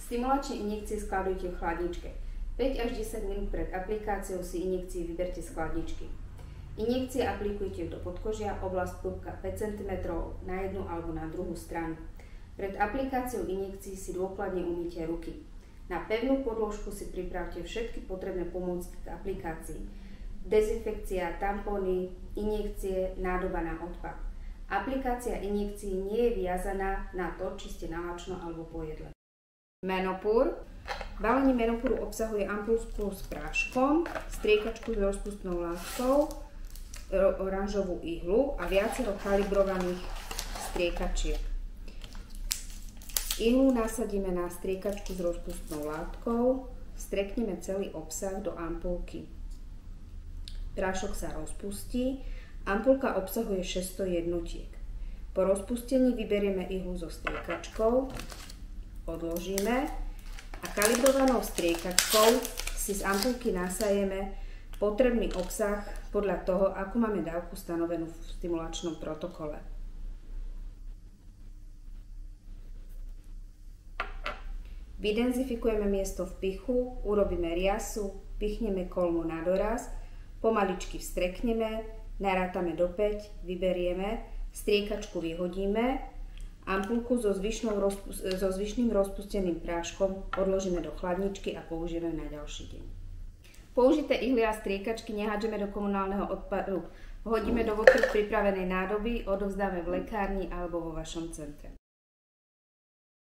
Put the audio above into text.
Stimulačné injekcie skladujte v chladničke. 5 až 10 minút pred aplikáciou si injekcii vyberte z chladničky. Injekcie aplikujte do podkožia, oblasť pupka 5 cm na jednu alebo na druhú stranu. Pred aplikáciou injekcií si dôkladne umýte ruky. Na pevnú podložku si pripravte všetky potrebné pomôcky k aplikácii. Dezinfekcia, tampóny, injekcie, nádoba na odpad. Aplikácia injekcií nie je viazaná na to, či ste nalačno alebo po jedle. Menopur. Balenie Menopuru obsahuje ampulku s práškom, striekačku s rozpustnou látkou, oranžovú ihlu a viacero kalibrovaných striekačiek. Ihlu nasadíme na striekačku s rozpustnou látkou, strekneme celý obsah do ampulky. Prášok sa rozpustí, ampulka obsahuje 600 jednotiek. Po rozpustení vyberieme ihlu so striekačkou, odložíme a kalibrovanou striekačkou si z ampulky nasajeme potrebný obsah podľa toho, akú máme dávku stanovenú v stimulačnom protokole. Vydenzifikujeme miesto vpichu, urobíme riasu, pichneme kolmo na doraz, pomaličky vstrekneme, narátame do 5, vyberieme, striekačku vyhodíme, ampulku so zvyšným rozpusteným práškom odložíme do chladničky a použijeme na ďalší deň. Použité ihly a striekačky nehádžeme do komunálneho odpadu. Hodíme do vopred pripravenej nádoby, odovzdáme v lekárni alebo vo vašom centre.